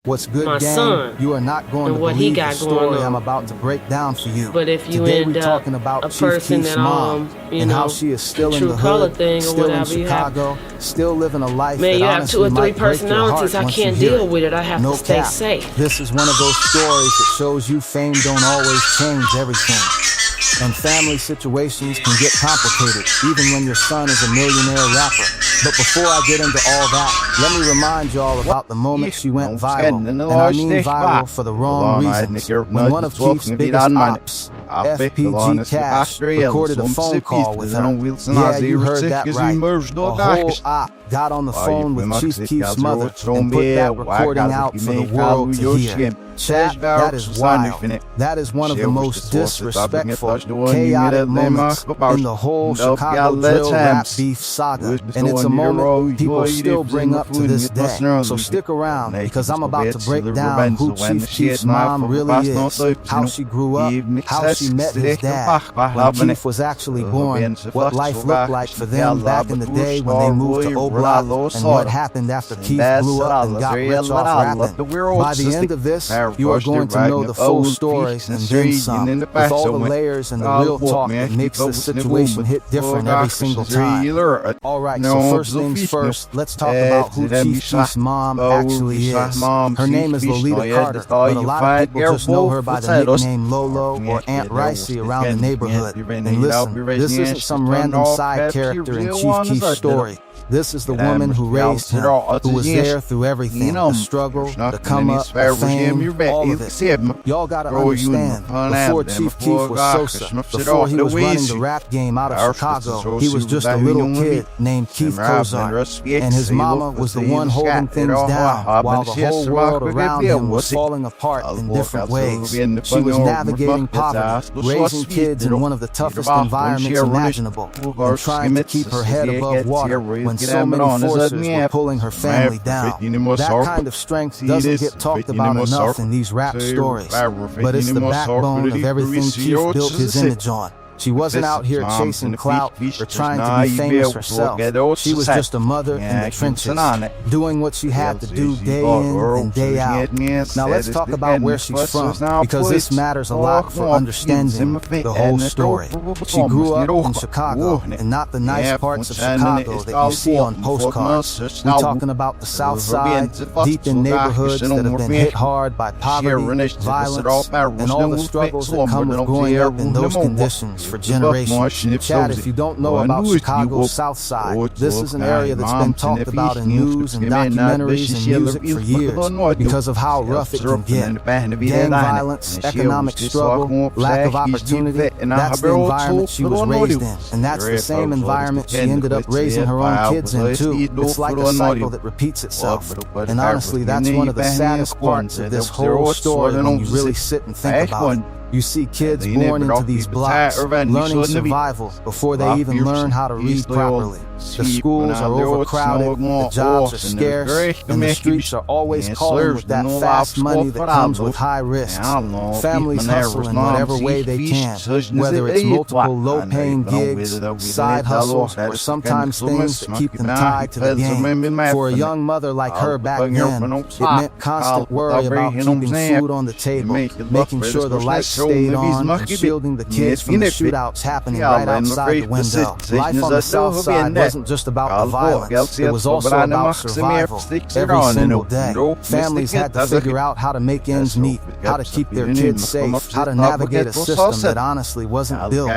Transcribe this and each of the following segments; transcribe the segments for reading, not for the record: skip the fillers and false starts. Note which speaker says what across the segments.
Speaker 1: What's good,
Speaker 2: my
Speaker 1: gang?
Speaker 2: son
Speaker 1: You are not going
Speaker 2: and
Speaker 1: to
Speaker 2: what he
Speaker 1: believe the
Speaker 2: got
Speaker 1: story
Speaker 2: going on.
Speaker 1: I'm about to break down for you.
Speaker 2: But if you
Speaker 1: Today
Speaker 2: end
Speaker 1: we're
Speaker 2: up
Speaker 1: talking about
Speaker 2: a
Speaker 1: Cheif
Speaker 2: person
Speaker 1: Keef's
Speaker 2: that
Speaker 1: mom
Speaker 2: you
Speaker 1: and how
Speaker 2: know,
Speaker 1: she is still in
Speaker 2: true
Speaker 1: the
Speaker 2: color
Speaker 1: hood,
Speaker 2: thing or
Speaker 1: still in
Speaker 2: whatever,
Speaker 1: Chicago, still living a life
Speaker 2: man,
Speaker 1: that
Speaker 2: you have
Speaker 1: honestly
Speaker 2: 2 or 3
Speaker 1: might break your heart
Speaker 2: personalities. I
Speaker 1: once you
Speaker 2: can't
Speaker 1: hear
Speaker 2: deal
Speaker 1: it.
Speaker 2: with it. I have
Speaker 1: No
Speaker 2: to stay
Speaker 1: cap.
Speaker 2: safe.
Speaker 1: This is one of those stories that shows you fame don't always change everything. And family situations can get complicated, even when your son is a millionaire rapper. But before I get into all that, let me remind y'all about the moment she went viral. And I mean viral for the wrong reasons. When one of Keef's biggest ops, FPG Cash, recorded a phone call with her. Yeah, you heard that right. A whole op got on the phone with Cheif Keef's mother and put that recording out for the world to hear. Chat, that is wild. That is one of the most disrespectful, chaotic moments in the whole Chicago drill rap beef saga. And it's a moment people still bring up to this day. So stick around, because I'm about to break down who Cheif Keef's mom really is, how she grew up, how she met his dad, when Keef was actually born, what life looked like for them back in the day when they moved to O'Block, and what happened after Keef blew up and got rich off rapping. By the end of this, you are going to know the full story and then some, with all the layers and the real talk that makes the situation hit different every single time. Alright, so first things first, let's talk about who Cheif Keef's mom actually is. Her name is Lolita Carter, but a lot of people just know her by the nickname Lolo or Aunt Ricey around the neighborhood. And listen, this isn't some random side character in Cheif Keef's story. This is the woman who raised him, who was there through everything, the struggle, the come up, the fame, all of it. Y'all gotta understand, before Cheif Keef was Sosa, before he was running the rap game out of Chicago, he was just a little kid named Keith Kozart, and his mama was the one holding things down while the whole world around him was falling apart in different ways. She was navigating poverty, raising kids in one of the toughest environments imaginable, and trying to keep her head above water when so many forces were pulling her family down. That kind of strength doesn't get talked about enough in these rap stories, but it's the backbone of everything Cheif built his image on. She wasn't out here chasing clout or trying to be famous herself. She was just a mother in the trenches, doing what she had to do day in and day out. Now let's talk about where she's from, because this matters a lot for understanding the whole story. She grew up in Chicago, and not the nice parts of Chicago that you see on postcards. We're talking about the South Side, deep in neighborhoods that have been hit hard by poverty, violence, and all the struggles that come with growing up in those conditions for generations. Chad, if you don't know about Chicago's South Side, this is an area that's been talked about in news and documentaries and music for years because of how rough it can get. Gang violence, economic struggle, lack of opportunity, that's the environment she was raised in, and that's the same environment she ended up raising her own kids in too. It's like a cycle that repeats itself, and honestly, that's one of the saddest parts of this whole story when you really sit and think about it. You see kids born into these blocks, learning survival before they even learn how to read properly. The schools are overcrowded, the jobs are scarce, and the streets are always calling with that fast money that comes with high risks. Families hustle in whatever way they can, whether it's multiple low-paying gigs, side hustles, or sometimes things that keep them tied to the game. For a young mother like her back then, it meant constant worry about keeping food on the table, making sure the lights stayed on, and shielding the kids from the shootouts happening right outside the window. Life on the South Side wasn't just about the violence, it was also about survival. Every single day, families had to figure out how to make ends meet, how to keep their kids safe, how to navigate a system that honestly wasn't built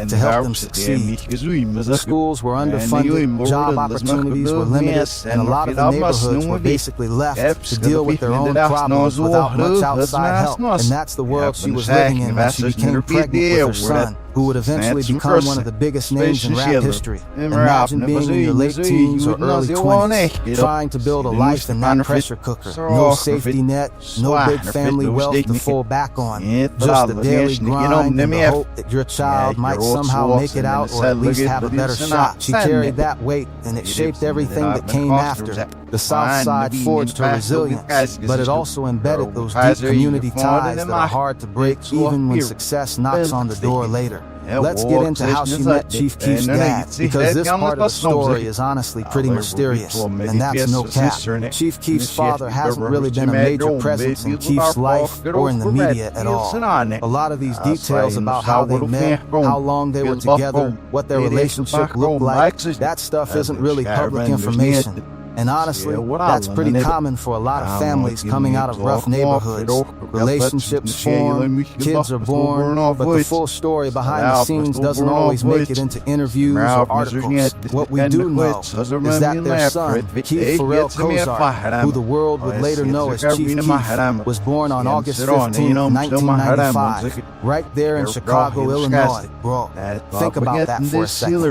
Speaker 1: to help them succeed. The schools were underfunded, job opportunities were limited, and a lot of the neighborhoods were basically left to deal with their own problems without much outside help. And that's the world she was living in when she became pregnant with her son, who would eventually become one of the biggest names in rap history. Imagine being in your late teens or early 20s, trying to build a life in that pressure cooker. No safety net, no big family wealth to fall back on. Just the daily grind and the hope that your child might somehow make it out or at least have a better shot. She carried that weight, and it shaped everything that came after. The South Side forged her resilience, but it also embedded those deep community ties that are hard to break even when success knocks on the door later. Let's get into how she met Cheif Keef's dad, because this part of the story is honestly pretty mysterious, and that's no cap. Cheif Keef's father hasn't really been a major presence in Keef's life or in the media at all. A lot of these details about how they met, how long they were together, what their relationship looked like, that stuff isn't really public information. And honestly, that's pretty common for a lot of families coming out of rough neighborhoods. Relationships form, kids are born, but the full story behind the scenes doesn't always make it into interviews or articles. What we do know is that their son, Keif Kozar, who the world would later know as Cheif Keef, was born on August 15, 1995, right there in Chicago, Illinois. Bro, think about that for a second.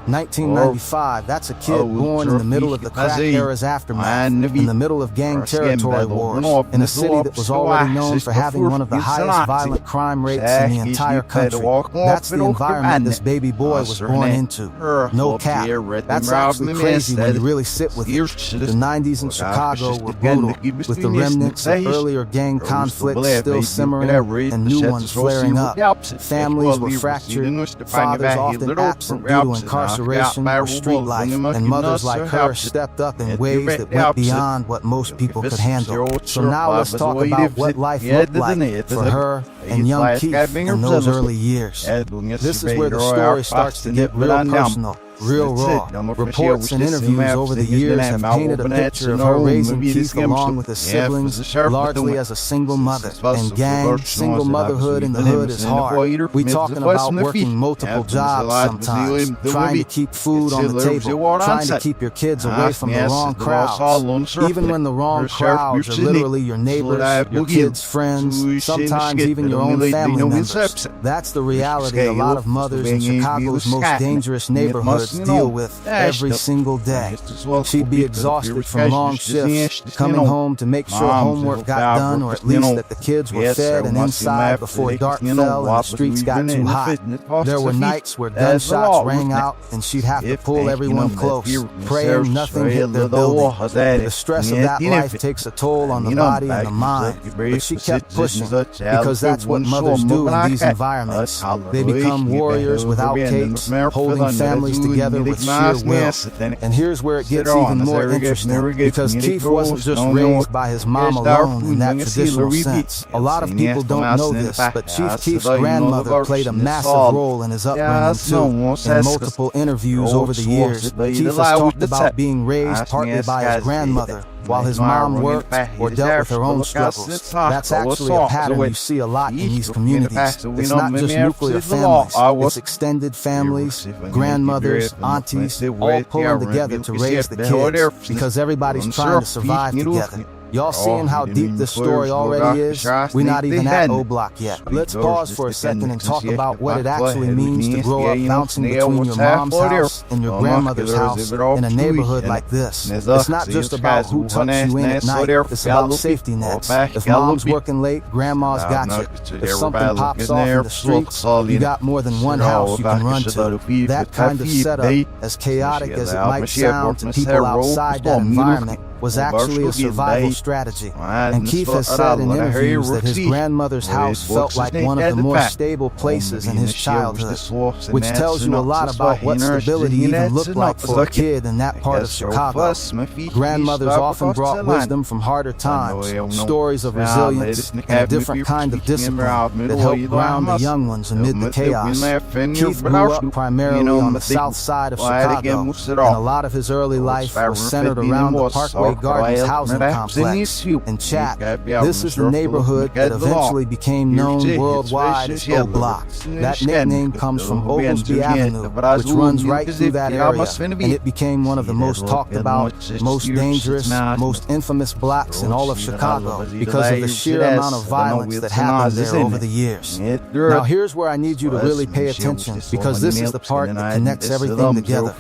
Speaker 1: 1995, that's a kid born in the middle of the crack era's aftermath, in the middle of gang territory wars, in a city that was already known for having one of the highest violent crime rates in the entire country. That's the environment this baby boy was born into. No cap. That's actually crazy when you really sit with it. The 90s in Chicago were brutal, with the remnants of earlier gang conflicts still simmering and new ones flaring up. Families were fractured, fathers often absent due to incarceration or street life, and mothers like her stepped up in ways that went beyond what most people could handle. So now let's talk about what life looked like for her and young Keif in those early years. This is where the story starts to get real personal, real raw. Reports and interviews over the years have painted a picture of her raising Keif along with his siblings, largely as a single mother. And gang, single motherhood in the hood is hard. We talking about working multiple jobs sometimes, trying to keep food on the table, trying to keep your kids away from the wrong crowds. Even when the wrong crowds are literally your neighbors, your kids' friends, sometimes even your own family members. That's the reality a lot of mothers in Chicago's most dangerous neighborhoods deal with every single day. She'd be exhausted from long shifts, coming home to make sure homework got done, or at least that the kids were fed and inside before dark fell and the streets got too hot. There were nights where gunshots rang out and she'd have to pull everyone close, praying nothing hit their building. The stress of that life takes a toll on the body and the mind, but she kept pushing, because that's what mothers do in these environments. They become warriors without capes, holding families together with sheer will. And here's where it gets even more interesting, because Keif wasn't just raised by his mom alone in that traditional sense. A lot of people don't know this, but Cheif Keef's grandmother played a massive role in his upbringing too. In multiple interviews over the years, Keif has talked about being raised partly by his grandmother, while his mom worked or dealt with her own struggles. That's actually a pattern you see a lot in these communities. It's not just nuclear families, it's extended families, grandmothers, aunties, all pulling together to raise the kids, because everybody's trying to survive together. Y'all seeing how deep this story already is? We're not even at O Block yet. Let's pause for a second and talk about what it actually means to grow up bouncing between your mom's house and your grandmother's house in a neighborhood like this. It's not just about who tucks you in at night, it's about safety nets. If mom's working late, grandma's got you. If something pops off in the streets, you got more than one house you can run to. That kind of setup, as chaotic as it might sound to people outside that environment, was actually a survival strategy. And Keif has said in interviews that his grandmother's house felt like one of the more stable places in his childhood, which tells you a lot about what stability even looked like for a kid in that part of Chicago. Grandmothers often brought wisdom from harder times, stories of resilience, and a different kind of discipline that helped ground the young ones amid the chaos. Keif grew up primarily on the south side of Chicago, and a lot of his early life was centered around the Parkway Gardens housing complex. In chat, this is the neighborhood that eventually became known worldwide as O Block. That nickname comes from Oglesby Avenue, which runs right through that area, and it became one of the most talked about, most dangerous, most infamous blocks in all of Chicago because of the sheer amount of violence that happened there over the years. Now here's where I need you to really pay attention, because this is the part that connects everything together.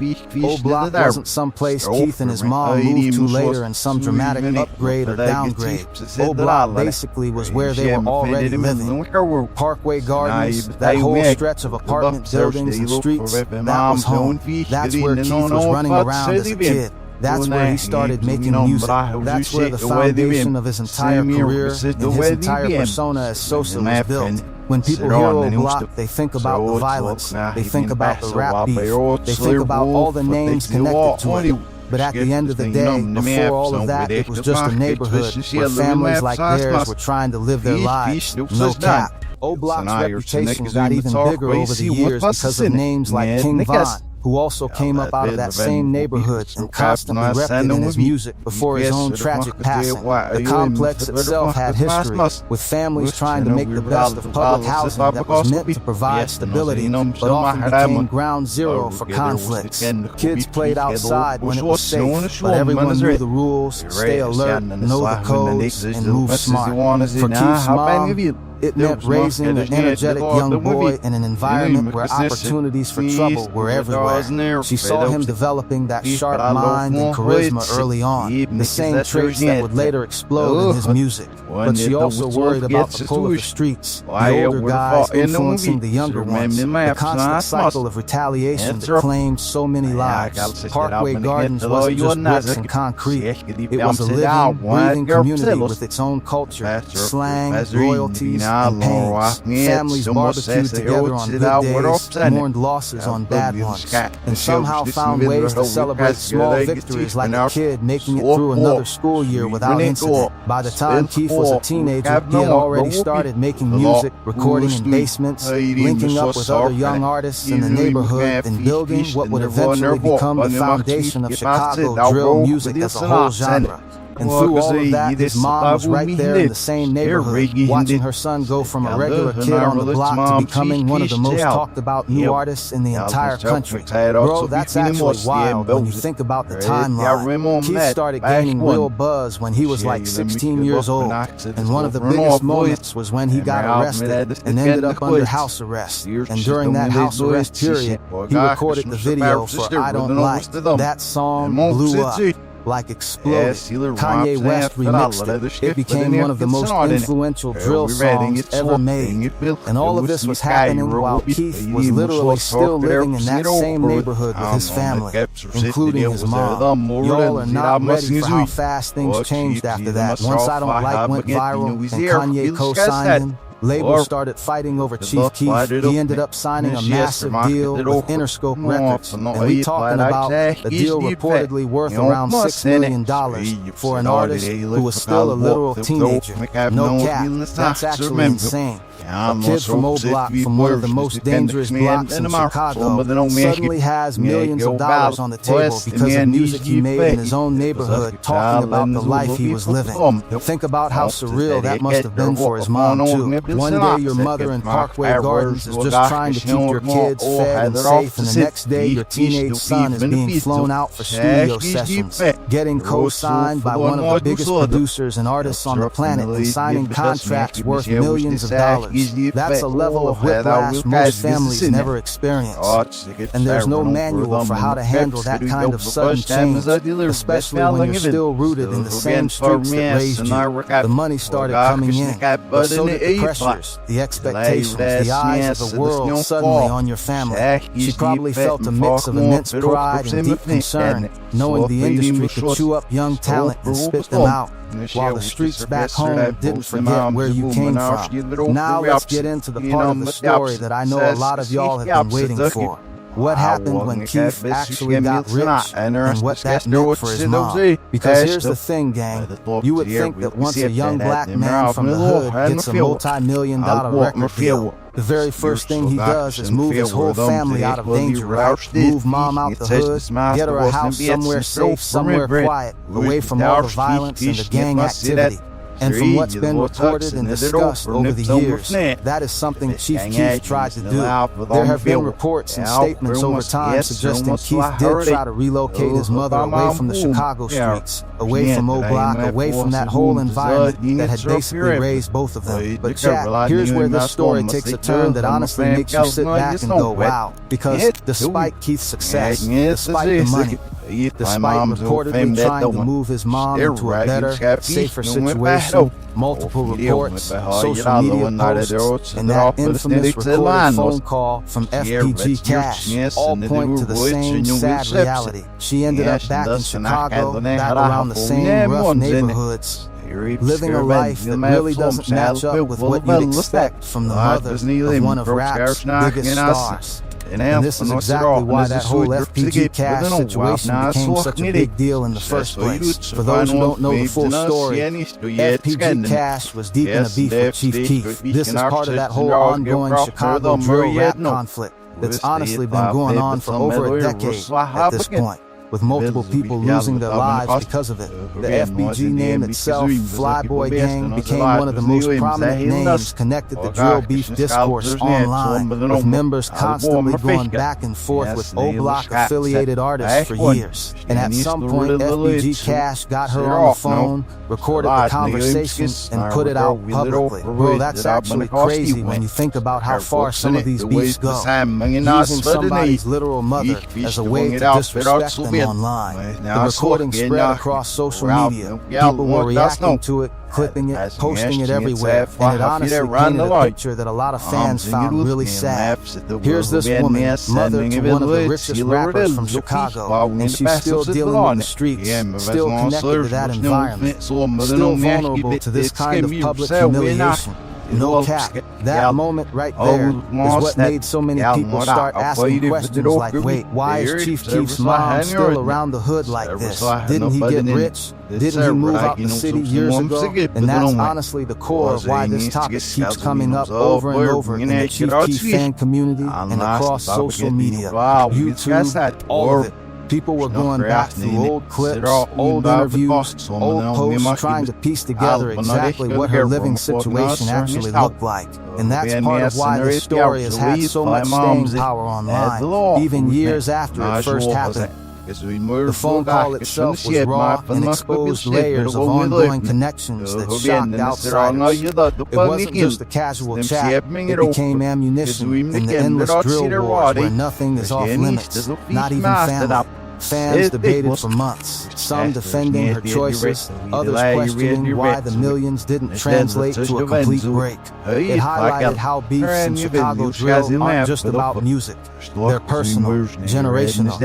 Speaker 1: O Block wasn't some place Keith and his mom moved to later in some dramatic upgrade or downgrade. O Block basically was where they were already living. Parkway Gardens, that whole stretch of apartment buildings and streets, that was home. That's where Keith was running around as a kid. That's where he started making music. That's where the foundation of his entire career and his entire persona as Sosa was built. When people hear Old Block, they think about the violence, they think about the rap beef, they think about all the names connected to it. But at the end of the day, before all of that, it was just a neighborhood where families like theirs were trying to live their lives. No cap. Old Block's reputation got even bigger over the years because of names like King Von, who also came up out of that same neighborhood and constantly repped it in his music before his own tragic passing. The complex itself had history, with families trying to make the best of public housing that was meant to provide stability, but often became ground zero for conflicts. Kids played outside when it was safe, but everyone knew the rules, stay alert, know the codes, and move smart. For Keef's mom, it meant raising an energetic young boy in an environment where opportunities for trouble were everywhere. She saw him developing that sharp mind and charisma early on, the same traits that would later explode in his music. But she also worried about the pull of the streets, the older guys influencing the younger ones, the constant cycle of retaliation that claimed so many lives. Parkway Gardens wasn't just bricks and concrete. It was a living, breathing community with its own culture, slang, loyalties, and pains. Families barbecued together on good days, mourned losses on bad ones, and somehow found ways to celebrate small victories like a kid making it through another school year without incident. By the time Keef was a teenager, he had already started making music, recording in basements, linking up with other young artists in the neighborhood, and building what would eventually become the foundation of Chicago drill music as a whole genre. And through all of that, his mom was right there in the same neighborhood, watching her son go from a regular kid on the block to becoming one of the most talked about new artists in the entire country. Bro, that's actually wild when you think about the timeline. Keef started gaining real buzz when he was like 16 years old, and one of the biggest moments was when he got arrested and ended up under house arrest. And during that house arrest period, he recorded the video for I Don't Like. That song blew up. Like exploded. Kanye West remixed it. It became one of the most influential drill songs ever made. And all of this was happening while Keef was literally still living in that same neighborhood with his family, including his mom. Y'all are not ready for how fast things changed after that. Once I Don't Like went viral and Kanye co-signed him, labels started fighting over Cheif Keef. He ended up signing a massive deal with Interscope Records, and we talking about a deal reportedly worth around $6 million for an artist who was still a literal teenager. No cap, that's actually insane. A kid from Old Block, from one of the most dangerous blocks in Chicago, suddenly has millions of dollars on the table because of music he made in his own neighborhood, talking about the life he was living. Think about how surreal that must have been for his mom too. One day your mother in Parkway Gardens is just trying to keep your kids fed and safe, and the next day your teenage son is being flown out for studio sessions, getting co-signed by one of the biggest producers and artists on the planet, and signing contracts worth millions of dollars. That's a level of whiplash most families never experience. And there's no manual for how to handle that kind of sudden change, especially when you're still rooted in the same streets that raised you. The money started coming in, but so did the pressures, the expectations, the eyes of the world suddenly on your family. She probably felt a mix of immense pride and deep concern, knowing the industry could chew up young talent and spit them out, while the streets back home didn't forget where you came from. Now let's get into the part of the story that I know a lot of y'all have been waiting for. What happened when Keef actually got rich, and what that meant for his mom. Because here's the thing, gang. You would think that once a young black man from the hood gets a multi-million-dollar record deal, the very first thing he does is move his whole family out of danger, right? Move mom out the hood, get her a house somewhere safe, somewhere quiet, away from all the violence and the gang activity. And from what's been reported and discussed over the years, that is something Cheif Keef tried to do. There have been reports and statements over time suggesting Keef did try to relocate his mother away from the Chicago streets, away from Old Block, away from that whole environment that had basically raised both of them. But chat, here's where this story takes a turn that honestly makes you sit back and go, wow. Because despite Keef's success, despite the money, Despite reportedly trying to move his mom into a better, safer situation, multiple reports, social media posts, and that infamous recorded phone call from FPG Cash all point to the same sad reality. She ended up back in Chicago, back around the same rough neighborhoods, living a life that really doesn't match up with what you'd expect from the mother of one of rap's biggest stars. And this is exactly why that whole FPG Cash situation became such a big deal in the first place. For those who don't know the full story, FPG Cash was deep in a beef with Cheif Keef. This is part of that whole ongoing Chicago drill rap conflict that's honestly been going on for over a decade at this point, with multiple people losing their lives because of it. The FBG name itself, Flyboy Gang, became one of the most prominent names connected to drill beef discourse online, with members constantly going back and forth with O-Block-affiliated artists for years. And at some point, FBG Cash got her on the phone, recorded the conversation, and put it out publicly. Bro, that's actually crazy when you think about how far some of these beefs go. Using somebody's literal mother as a way to disrespect them online. The recording spread across social media. People were reacting to it, clipping it, posting it everywhere, and it honestly painted a picture that a lot of fans found really sad. Here's this woman, mother to one of the richest rappers from Chicago, and she's still dealing with the streets, still connected to that environment, still vulnerable to this kind of public humiliation. No cap. That moment right there is what made so many people start asking questions like, wait, why is Cheif Keef's mom still around the hood like this? Didn't he get rich? Didn't he move out the city years ago? And that's honestly the core of why this topic keeps coming up over and over in the Cheif Keef fan community and across social media, YouTube, all of it. People were going back through old clips, old interviews, old posts, trying to piece together exactly what her living situation actually looked like. And that's part of why this story has had so much staying power online, even years after it first happened. The phone call itself was raw and exposed layers of ongoing connections that shocked outsiders. It wasn't just a casual chat, it became ammunition in the endless drill wars where nothing is off limits, not even family. Fans debated for months, some defending her choices, others questioning why the millions didn't translate to a complete break. It highlighted how beefs in Chicago drill aren't just about music. They're personal, generational,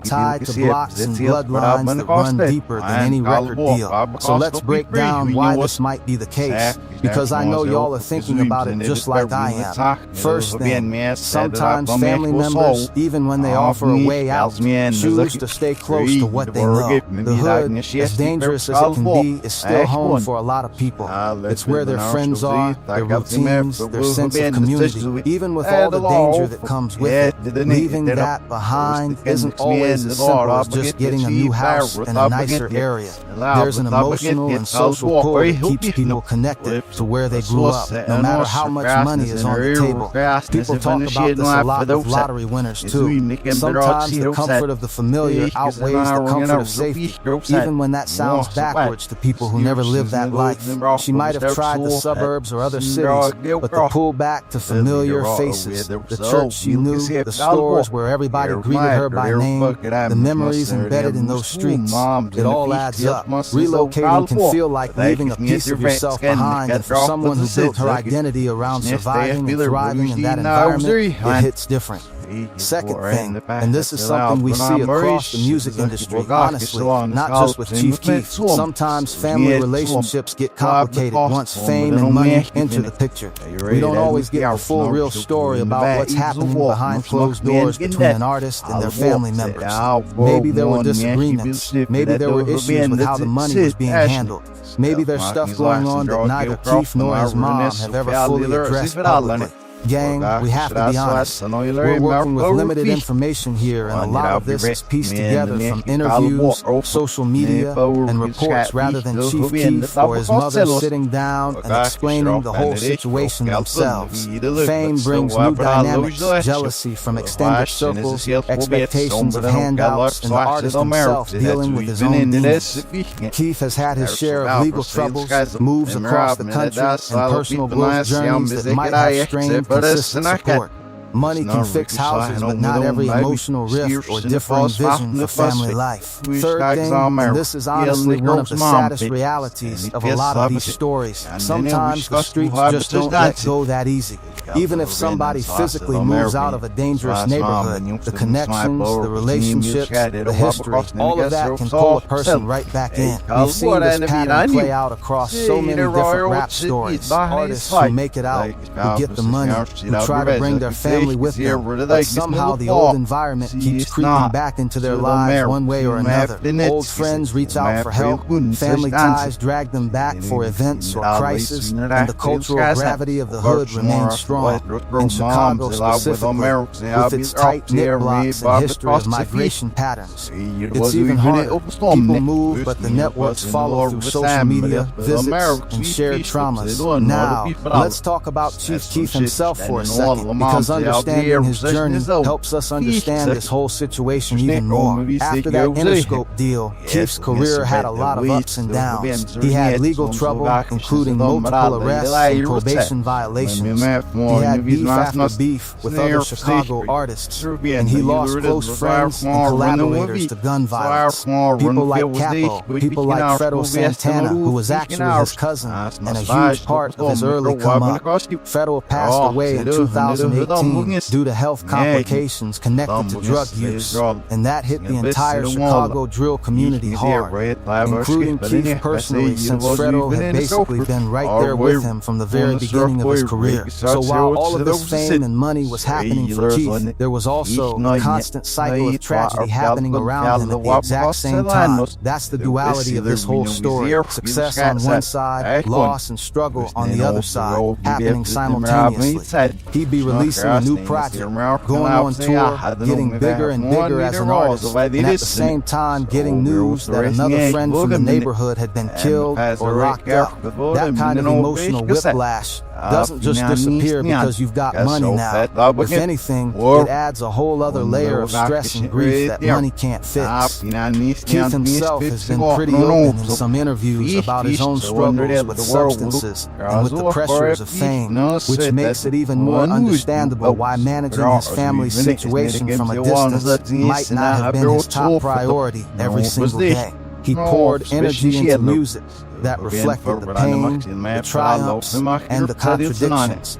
Speaker 1: tied to blocks and bloodlines that run deeper than any record deal. So let's break down why this might be the case, because I know y'all are thinking about it just like I am. First thing, sometimes family members, even when they offer a way out, choose to stay close to what they know. The hood, as dangerous as it can be, is still home for a lot of people. It's where their friends are, their routines, their sense of community. Even with all the danger that comes with it, leaving that behind isn't always as simple as just getting a new house and a nicer area. There's an emotional and social core that keeps people connected to where they grew up, no matter how much money is on the table. People talk about this a lot with lottery winners too. Sometimes the comfort of the familiar outweighs the comfort of safety, even when that sounds backwards to people who never lived that life. She might have tried the suburbs or other cities, but the pull back to familiar faces, the church she knew, the stores where everybody greeted her by name, the memories embedded in those streets, it all adds up. Relocating can feel like leaving a piece of yourself behind, and for someone who built her identity around surviving and thriving in that environment, it hits different. Second thing, and this is something we see across the music industry, honestly, not just with Cheif Keef. Sometimes family relationships get complicated once fame and money enter the picture. We don't always get the full real story about what's happening behind closed doors between an artist and their family members. Maybe there were disagreements, maybe there were issues with how the money was being handled. Maybe there's stuff going on that neither Keef nor his mom have ever fully addressed publicly. Gang, we have to be honest. We're working with limited information here, and a lot of this is pieced together from interviews, social media, and reports rather than Cheif Keef or his mother sitting down and explaining the whole situation themselves. Fame brings new dynamics, jealousy from extended circles, expectations of handouts, and the artist himself dealing with his own demons. Keef has had his share of legal troubles, moves across the country, and personal growth journeys that might have strained consistent support. Money can fix houses, but not every emotional rift or differing vision for family life. Third thing, and this is honestly one of the saddest realities of a lot of these stories, sometimes the streets just don't let go that easy. Even if somebody physically moves out of a dangerous neighborhood, the connections, the relationships, the history, all of that can pull a person right back in. We've seen this pattern play out across so many different rap stories. Artists who make it out, who get the money, who try to bring their family with them, but somehow the old environment keeps creeping back into their lives one way or another. Old friends reach out for help, family ties drag them back for events or crisis, and the cultural gravity of the hood remains strong. In Chicago specifically, with its tight-knit blocks and history of migration patterns. It's even harder. People move, but the networks follow through social media, visits, and shared traumas. Now, let's talk about Cheif Keef himself for a second, because understanding his journey helps us understand this whole situation even more. After that Interscope deal, Keef's career had a lot of ups and downs. He had legal trouble, including multiple arrests and probation violations. He had beef after beef with other Chicago artists, and he lost close friends and collaborators to gun violence. People like Capo, people like Fredo Santana, who was actually his cousin and a huge part of his early come-up. Fredo passed away in 2018 due to health complications connected to drug use, and that hit the entire Chicago drill community hard, including Keef personally, since Fredo had basically been right there with him from the very beginning of his career. So while all of this fame and money was happening for Cheif, there was also a constant cycle of tragedy happening around him at the exact same time. That's the duality of this whole story. Success on one side, loss and struggle on the other side, happening simultaneously. He'd be releasing a new project, going on tour, getting bigger and bigger as an artist, and at the same time getting news that another friend from the neighborhood had been killed or locked up. That kind of emotional whiplash doesn't just disappear because you've got money now. If anything, it adds a whole other layer of stress and grief that money can't fix. Keef himself has been pretty open in some interviews about his own struggles with substances and with the pressures of fame, which makes it even more understandable why managing his family's situation from a distance might not have been his top priority every single day. He poured energy into music that reflected the pain, the triumphs, and the contradictions,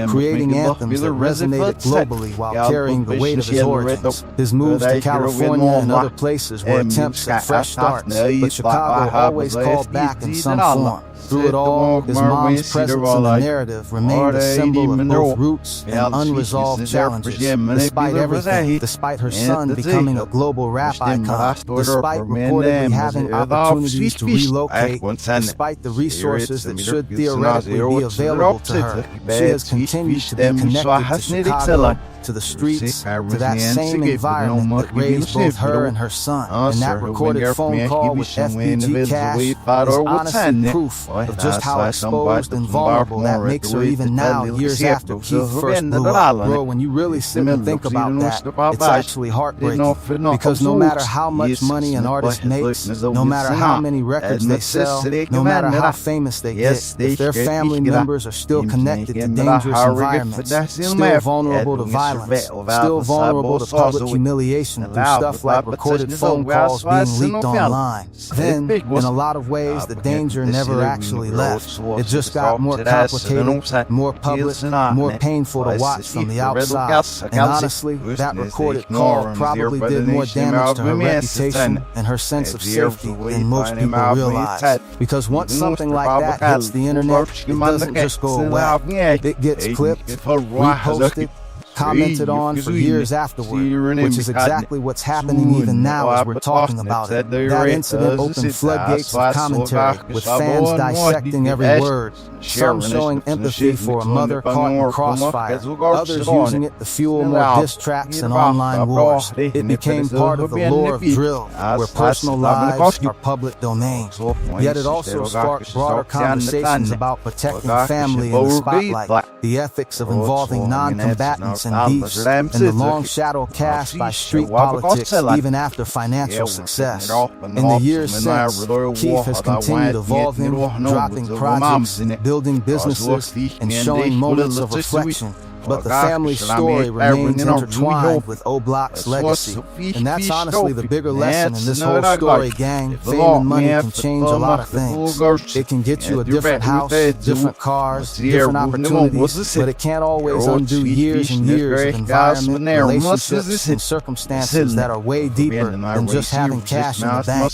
Speaker 1: creating anthems that resonated globally while carrying the weight of his origins. His moves to California and other places were attempts at fresh starts, but Chicago always called back in some form. Through it all, his mom's presence in the narrative remained a symbol of both roots and unresolved challenges. Despite everything, despite her son becoming a global rap icon, despite reportedly having opportunities to relocate, despite the resources that should theoretically be available to her, she has continued to be connected to Chicago, to the streets, to that same environment that raised both her and her son. And that recorded phone call with FBG Cash is honestly proof of just how exposed and vulnerable that makes her even now, years after Keef first blew up. Bro, when you really sit and think about that, it's actually heartbreaking, because no matter how much money an artist makes, no matter how many records they sell, no matter how famous they get, if their family members are still connected to dangerous environments, still vulnerable to violence, still vulnerable to public humiliation through stuff like recorded phone calls being leaked online, then, in a lot of ways, the danger never actually left. It just got more complicated, more public, more painful to watch from the outside. And honestly, that recorded call probably did more damage to her reputation and her sense of safety than most people realize. Because once something like that hits the internet, it doesn't just go away. It gets clipped, reposted, commented on for years afterward, which is exactly what's happening even now as we're talking about it. That incident opened floodgates of commentary, with fans dissecting every word, some showing empathy for a mother caught in crossfire, others using it to fuel more diss tracks and online wars. It became part of the lore of drill, where personal lives are public domains. Yet it also sparked broader conversations about protecting family in the spotlight, the ethics of involving non-combatants and beefs, and the long shadow cast by street politics even after financial success. In the years since, Keef has continued evolving, dropping projects, building businesses, and showing moments of reflection. but the family story remains intertwined with O-Block's legacy. And that's honestly the bigger lesson in this whole story, gang. Fame and money can change a lot of things. It can get you a different house, different cars, different opportunities, but it can't always undo years and years of environment, relationships, and circumstances that are way deeper than just having cash in the bank.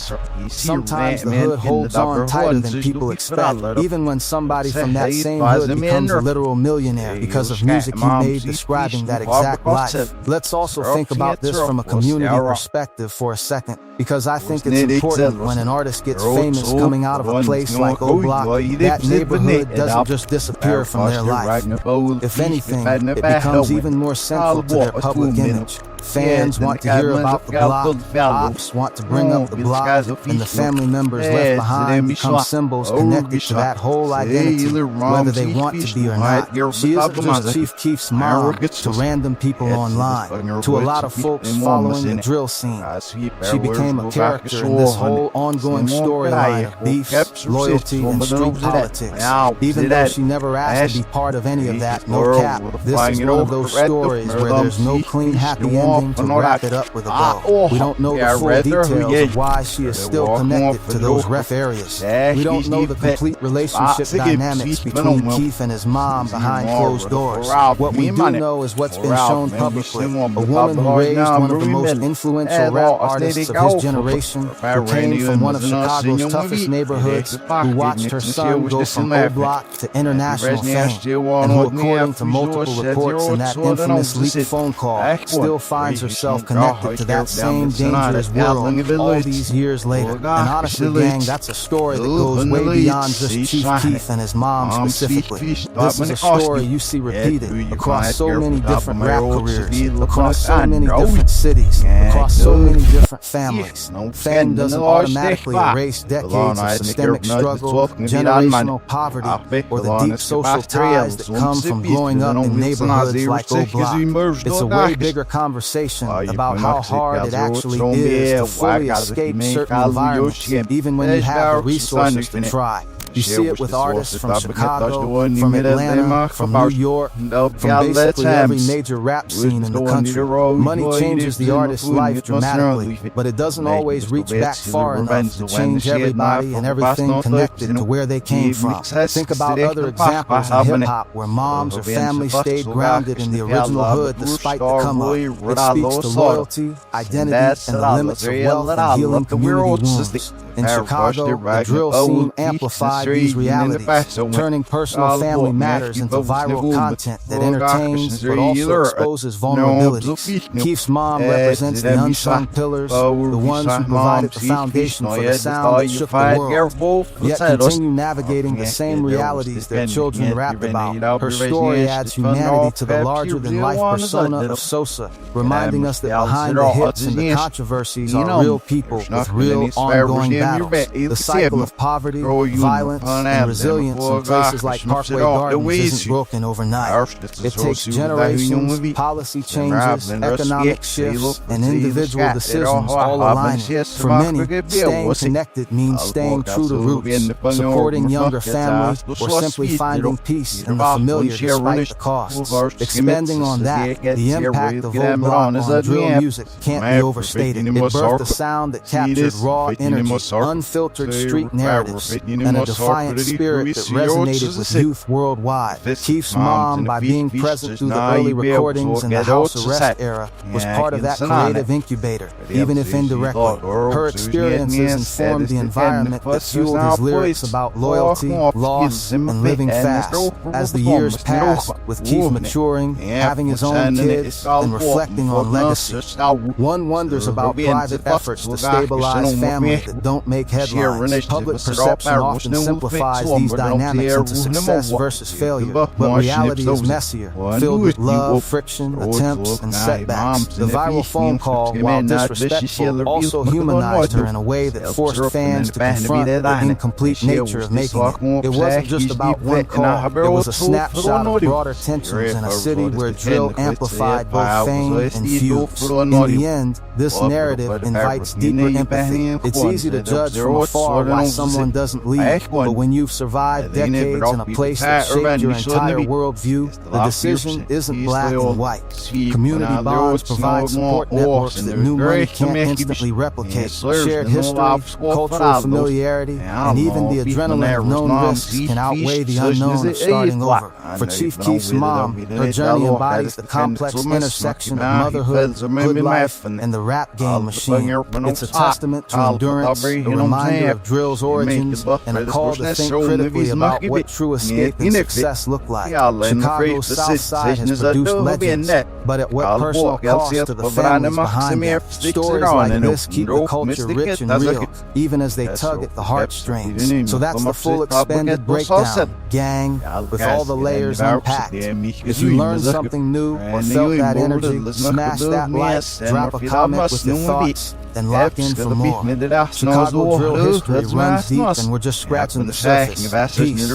Speaker 1: Sometimes the hood holds on tighter than people expect, even when somebody from that same hood becomes a literal millionaire because of music he made describing that exact life. Let's also think about this from a community perspective for a second, because I think it's important when an artist gets famous coming out of a place like O-Block, that neighborhood doesn't just disappear from their life. If anything, it becomes even more central to their public image. Fans want to hear about the block, ops want to bring up the block, and the family members left behind become symbols connected to that whole identity, whether they want to be or not. She isn't just Cheif Keef's mom to random people online, to a lot of folks following the drill scene. She became a character in this whole ongoing storyline of beefs, loyalty, and street politics. Even though she never asked to be part of any of that, no cap, this is one of those stories where there's no clean, happy ending to wrap it up with a bow. We don't know the full details of why she is still connected to those rough areas. We don't know the complete relationship dynamics between Keef and his mom behind closed doors. What we do know is what's been shown publicly. A woman who raised one of the most influential rap artists of his generation, who came from one of Chicago's toughest neighborhoods, who watched her son go from O-Block to international fame, and who, according to multiple reports in that infamous leaked phone call, still finds herself connected to that same dangerous world all these years later. And honestly, gang, that's a story that goes way beyond just Cheif Keef and his mom specifically. This is a story you see repeated across so many different rap careers, across so many different cities, across so many different families. Fame doesn't automatically erase decades of systemic struggle, generational poverty, or the deep social ties that come from growing up in neighborhoods like O-Block. It's a way bigger conversation about how hard it actually is to fully escape certain environments, even when you have the resources to try. You see it with artists from Chicago, from Atlanta, from New York, from basically every major rap scene in the country. Money changes the artist's life dramatically, but it doesn't always reach back far enough to change everybody and everything connected to where they came from. Think about other examples in hip-hop where moms or families stayed grounded in the original hood despite the come-up. It speaks to loyalty, identity, and the limits of wealth and healing community wounds. In Chicago, the drill scene amplified these realities, turning personal family matters into viral content that entertains but also exposes vulnerabilities. Keef's mom represents the unsung pillars, the ones who provided the foundation for the sound that shook the world, yet continue navigating the same realities their children rapped about. Her story adds humanity to the larger-than-life persona of Sosa, reminding us that behind the hits and the controversies are real people with real ongoing battles. The cycle of poverty, violence, and resilience in places like Parkway Gardens isn't broken overnight. It takes generations, policy changes, economic shifts, and individual decisions all aligning. For many, staying connected means staying true to roots, supporting younger families, or simply finding peace in the familiar despite the costs. Expanding on that, the impact of O-Block on drill music can't be overstated. It birthed a sound that captured raw energy, unfiltered street narratives, and a defiant spirit that resonated with youth worldwide. Keef's mom, by being present through the early recordings in the house arrest era, was part of that creative incubator, even if indirectly. Her experiences informed the environment that fueled his lyrics about loyalty, loss, and living fast. As the years passed, with Keef maturing, having his own kids, and reflecting on legacy, one wonders about private efforts to stabilize families that don't make headlines. Public perception often simplifies these dynamics into success versus failure, but reality is messier, filled with love, friction, attempts, and setbacks. The viral phone call, while disrespectful, also humanized her in a way that forced fans to confront the incomplete nature of making it. It wasn't just about one call, it was a snapshot of broader tensions in a city where drill amplified both fame and feuds. In the end, this narrative invites deeper empathy. It's easy to judge from afar why someone doesn't leave, but when you've survived decades in a place that shaped your entire worldview, the decision isn't black and white. Community bonds provide support networks that new money can't instantly replicate. Shared history, cultural familiarity, and even the adrenaline of known risks can outweigh the unknown of starting over. For Cheif Keef's mom, her journey embodies the complex intersection of motherhood, good life, and the rap game machine. It's a testament to endurance, a reminder of drill's origins, and a call to think critically about what true escape and success look like. Chicago's South Side has produced legends, but at what personal cost to the families behind them? Stories like this keep the culture rich and real, even as they tug at the heartstrings. So that's the full expanded breakdown, gang, with all the layers unpacked. If you learned something new or felt that energy, smash that like, drop a comment with your thoughts, then lock in for more. Chicago drill history runs deep and we're just scratching the surface. Peace.